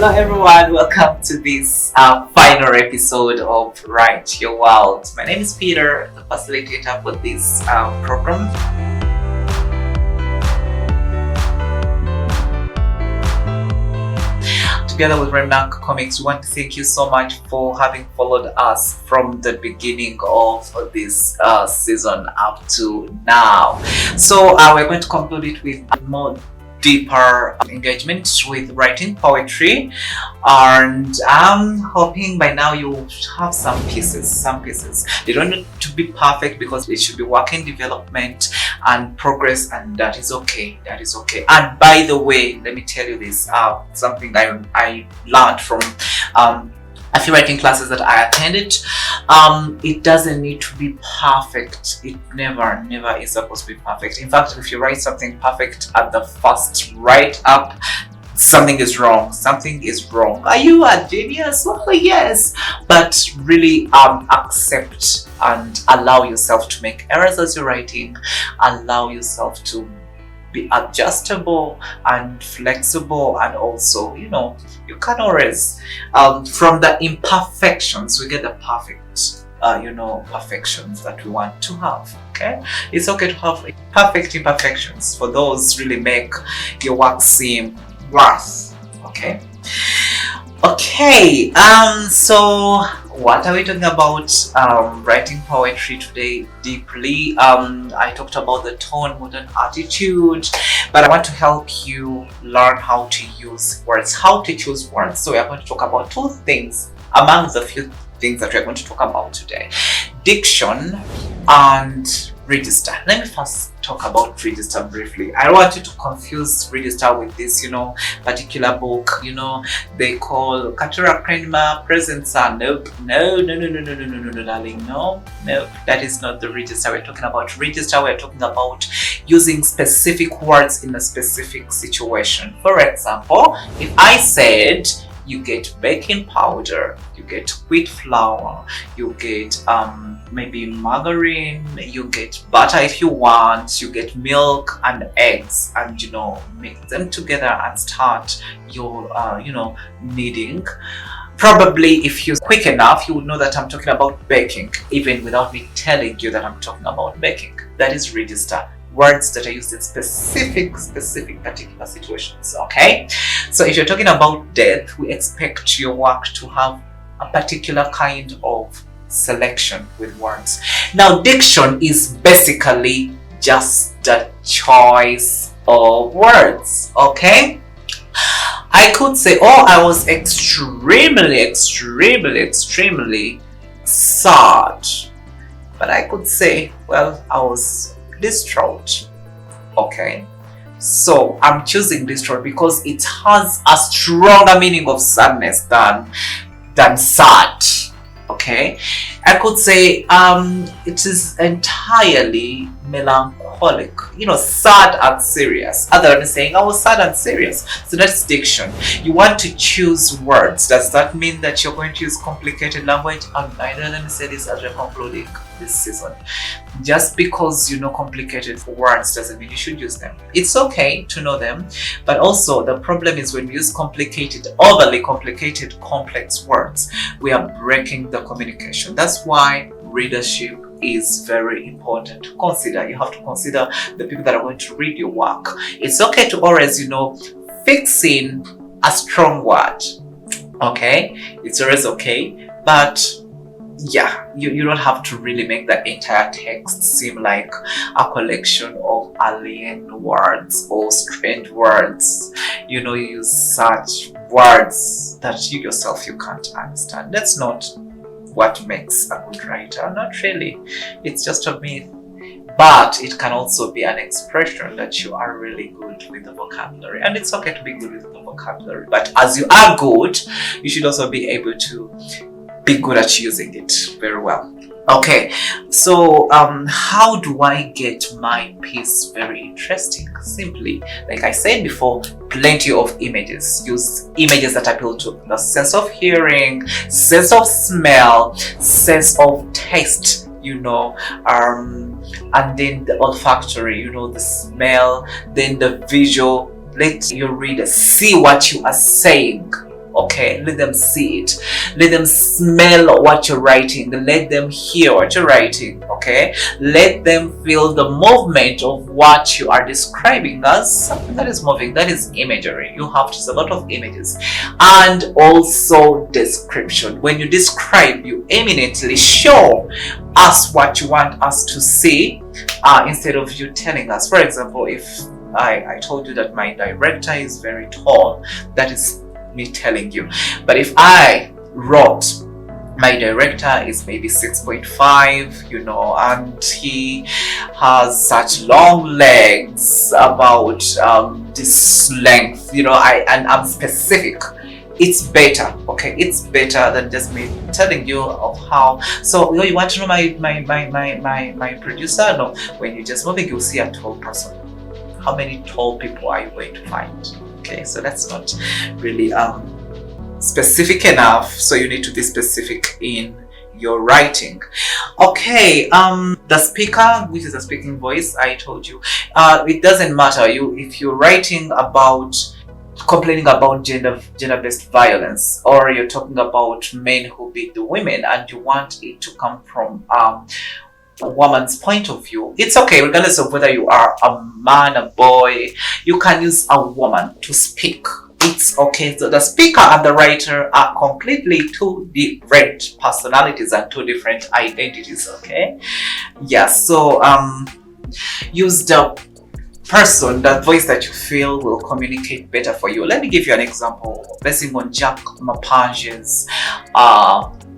Hello everyone, welcome to this final episode of Write Your World. My name is Peter, the facilitator for this program. Together with Reminac Comics, we want to thank you so much for having followed us from the beginning of this season up to now. So we're going to conclude it with a more deeper engagement with writing poetry, and I'm hoping by now you have some pieces. They don't need to be perfect because it should be work in development and progress, and that is okay. And by the way, let me tell you this, something I learned from a few writing classes that I attended. It doesn't need to be perfect. It never is supposed to be perfect. In fact, if you write something perfect at the first write up, something is wrong. Are you a genius? Well, yes, but really accept and allow yourself to make errors as you're writing. Allow yourself to be adjustable and flexible, and also, you can always from the imperfections we get the perfect perfections that we want to have. Okay, it's okay to have perfect imperfections, for those really make your work seem worth. Okay, so what are we talking about? Writing poetry today deeply. I talked about the tone, mood, and attitude, but I want to help you learn how to use words, how to choose words. So we are going to talk about two things among the few things that we're going to talk about today: diction and register. Let me first talk about register briefly. I don't want you to confuse register with this, particular book, they call Katura Krenma Present Son. Nope. No, darling. No. That is not the register we're talking about. Register, we're talking about using specific words in a specific situation. For example, if I said, you get baking powder, you get wheat flour, you get maybe margarine, you get butter if you want, you get milk and eggs, and mix them together and start your kneading. Probably if you're quick enough, you would know that I'm talking about baking, even without me telling you that I'm talking about baking. That is register. Words that are used in specific particular situations. Okay, so if you're talking about death, we expect your work to have a particular kind of selection with words. Now, diction is basically just the choice of words. Okay, I could say, I was extremely sad, but I could say, well, I was distraught. Okay, so I'm choosing distraught because it has a stronger meaning of sadness than sad. Okay, I could say it is entirely melancholic, sad and serious, other than saying I was sad and serious. So that's diction. You want to choose words. Does that mean that you're going to use complicated language? I don't let me say this as we're concluding this season. Just because you know complicated words doesn't mean you should use them. It's okay to know them, but also the problem is when we use overly complicated, complex words, we are breaking the communication. That's why readership is very important to consider. You have to consider the people that are going to read your work. It's okay to always, fix in a strong word. Okay, it's always okay, but yeah, you don't have to really make the entire text seem like a collection of alien words or strange words. You use such words that you yourself you can't understand. That's not what makes a good writer. Not really. It's just a myth. But it can also be an expression that you are really good with the vocabulary. And it's okay to be good with the vocabulary. But as you are good, you should also be able to be good at using it very well. Okay, so how do I get my piece very interesting? Simply, like I said before, plenty of images. Use images that appeal to the sense of hearing, sense of smell, sense of taste, and then the olfactory, the smell, then the visual. Let your reader see what you are saying. Okay, let them see it, let them smell what you're writing, let them hear what you're writing. Okay, let them feel the movement of what you are describing as something that is moving. That is imagery. You have to use a lot of images, and also description. When you describe, you eminently show us what you want us to see, instead of you telling us. For example, if I told you that my director is very tall, that is me telling you. But if I wrote my director is maybe 6.5, and he has such long legs, about this length, I'm specific, it's better. Okay, it's better than just me telling you of how. So you want to know my producer? No, when you just moving, you'll see a tall person. How many tall people are you going to find? Okay, so that's not really specific enough. So you need to be specific in your writing. Okay, the speaker, which is a speaking voice, I told you, it doesn't matter if you're writing about complaining about gender-based violence, or you're talking about men who beat the women, and you want it to come from a woman's point of view. It's okay, regardless of whether you are a man, a boy, you can use a woman to speak. It's okay. So the speaker and the writer are completely two different personalities and two different identities. Okay, yeah. So use the person, the voice that you feel will communicate better for you. Let me give you an example based on Jack Mapange's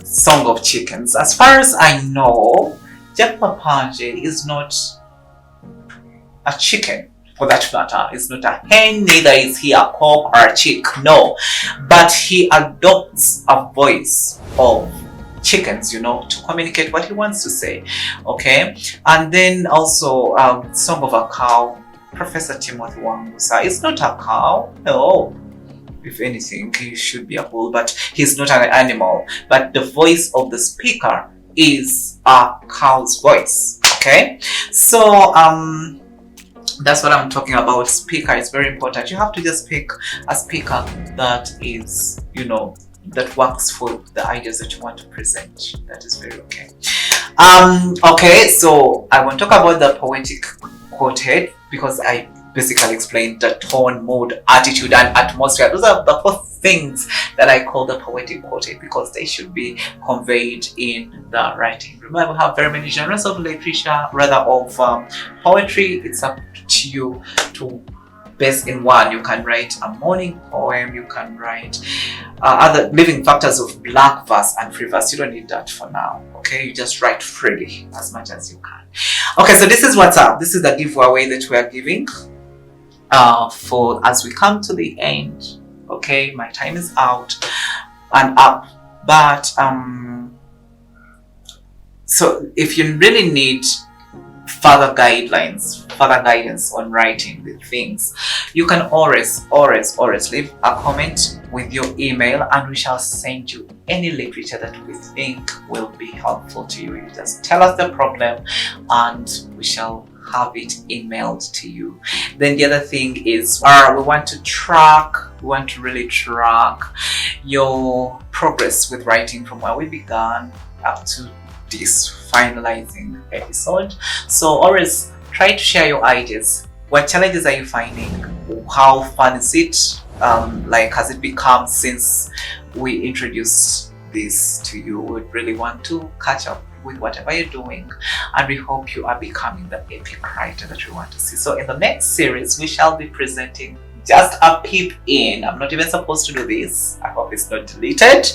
Song of Chickens. As far as I know, Jack Mapange is not a chicken, for that matter. It's not a hen, neither is he a cock or a chick, no. But he adopts a voice of chickens, to communicate what he wants to say. Okay, and then also Song of a Cow, Professor Timothy Wangusa is not a cow, no. If anything, he should be a bull, but he's not an animal. But the voice of the speaker is a cow's voice. Okay, so that's what I'm talking about. Speaker is very important. You have to just pick a speaker that is, that works for the ideas that you want to present. That is very okay. Okay, so I want to talk about the poetic quoted, because I basically explained the tone, mood, attitude, and atmosphere. Those are the 4 things that I call the poetic quoted, because they should be conveyed in the writing. Remember, we have very many genres of literature, rather of poetry. It's up to you to base in one. You can write a morning poem, you can write other living factors of black verse and free verse. You don't need that for now. Okay, you just write freely as much as you can. Okay, so this is what's up. This is the giveaway that we are giving for as we come to the end. Okay, my time is out and up, but so if you really need further guidance on writing the things, you can always leave a comment with your email, and we shall send you any literature that we think will be helpful to you. You just tell us the problem and we shall have it emailed to you. Then the other thing is we want to really track your progress with writing from where we began up to this finalizing episode. So always try to share your ideas. What challenges are you finding? How fun is it? Has it become since we introduced this to you? We really want to catch up with whatever you're doing, and we hope you are becoming the epic writer that we want to see. So in the next series, we shall be presenting just a peep in. I'm not even supposed to do this. I hope it's not deleted.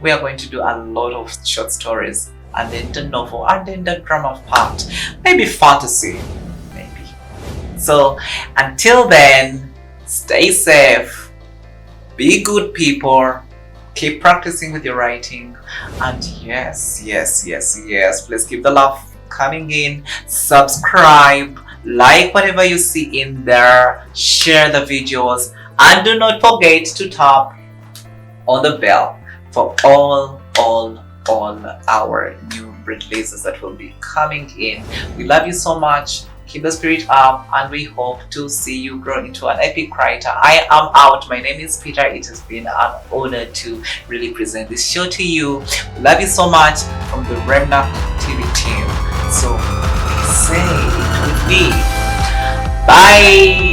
We are going to do a lot of short stories, and then the novel, and then the drama part, maybe fantasy, maybe. So until then, stay safe, be good people, keep practicing with your writing, and yes, please keep the love coming in. Subscribe, like whatever you see in there, share the videos, and do not forget to tap on the bell for all our new releases that will be coming in. We love you so much. keep the spirit up, and we hope to see you grow into an epic writer. I am out. My name is Peter. It has been an honor to really present this show to you. Love you so much from the Reminac TV team. So say it with me. Bye.